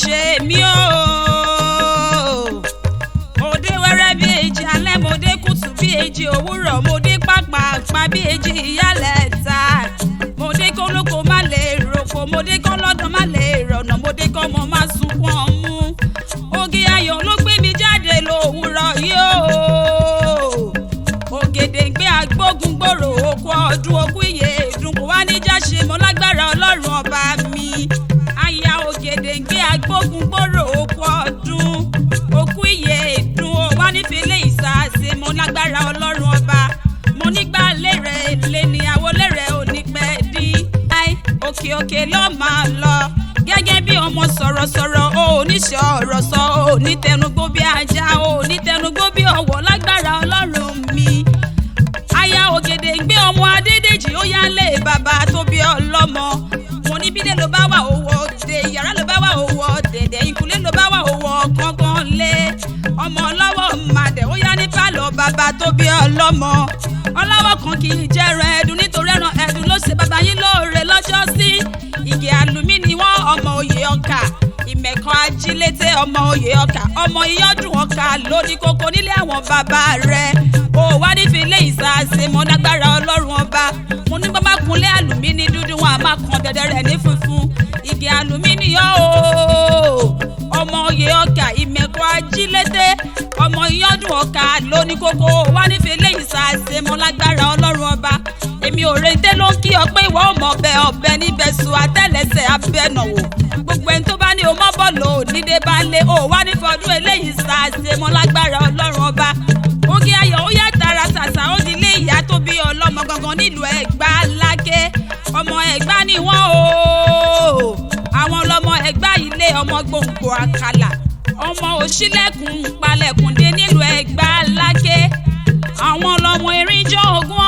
ṣe mí o. Òde wẹ́rẹ́ bí èjì alẹ́, mo dé kùtù bí èjì òwúrọ̀, mo dé pàpàpà bí èjì ìyálẹ̀ta. Mo dé kólókó má lè roko, mo dé kọ́lọ́dọ̀ má lè rọ̀nà, mo dé kọ́mọ má sunkún ọmú. Oge ayọ̀ ló gbé mi jáde lówùrọ̀ yìí o. Ògèdèǹgbé agbógun gbòòrò okú ọdún okú iye ìdùn kò wá níjà ṣe mọ́ lágbára Ọlọ́run ọba mi. Aya Ògèdèǹgbé agbógun gbòòrò okú ọdún okú iye ìdùn ó wá nífẹ̀lẹ́ ìsàsè mọ́ lágbára Ọlọ́run ọba. Mo nígbà lérè lé ní àwọ̀ lérè onípẹ́ dín. Òkè òkè ló máa lọ gẹ́gẹ́ bí ọmọ sọ̀rọ̀sọ̀rọ̀ ó oníṣẹ́ ọ̀rọ̀ sọ ó ní tẹnugbó bí ajá ó ní tẹnugbó bí ọ̀wọ̀ lágbára Ọlọ́run mi. Aya Ògèdèǹgbé ọmọ Adédèjì ó yá lé bàbá tó bí ọlọ́mọ. Mo ní bídé ló bá wà owó òde, yàrá ló bá wà owó ọ̀dẹ̀dẹ̀, ìkúlé ló bá wà owó kankan lé. Ọmọ ọlọ́wọ́ màdẹ̀ ó yá ní pálọ̀ bàbá tó bí ọlọ́mọ. Ọlọ́wọ́ kan kì í jẹ́ran ẹ̀dùn nítorí ẹran ẹ̀dùn ló ṣe bàbá yín lóore lọ́jọ́ sí. Ìgè àlùmí ni wọ́n ọmọ òye ọkà, ìmẹ̀kan ajílété ọmọ òye ọkà, ọmọ ìyọ́dún ọkà lóní kókó nílé àwọn bàbá rẹ̀. Ó wá nífẹ̀lẹ́ ìsàsè mọ́ lágbára Ọlọ́run ọba. Mo ní bàbá kunlé àlùmí ní dúdú, wọn a máa kan dẹ̀dẹ̀ rẹ̀ ní funfun. Ìgè àlùmí ni yọ́ o, ọmọ òye ọkà, ìmẹ̀kan ajílété ọmọ ìyọ́dún ọkà lóní kókó. Wá nífẹ̀lẹ́ ìsàsè mọ́ lágbára Ọlọ́run ọba. Èmi ò retí ló ń kí ọ pé ìwọ ọmọ ọbẹ níbẹ̀ sùn àtẹ́lẹsẹ̀ abẹ́nàwó. Gbogbo ẹni tó bá ní o mọ́ bọ́ọ̀lù nídé bá lé o wá ní fọdún eléyìí ṣàṣe mọ́ lágbára Ọlọ́run ọba. Oge ayọ̀ ó yá tara ṣàṣà ó di ilé ìyá tó bí ọlọ́mọ gangan nílùú Ẹ̀gbá lákè. Ọmọ Ẹ̀gbá ni wọ́n o. Àwọn ọlọ́mọ Ẹ̀gbá ilé ọmọ gbòǹgbò àkàlà. Ọmọ òṣìlẹ̀kùn palẹ̀kùn dé nílùú Ẹ̀gbá lákè. Àwọn ọlọ́mọ erinjọ́ ogún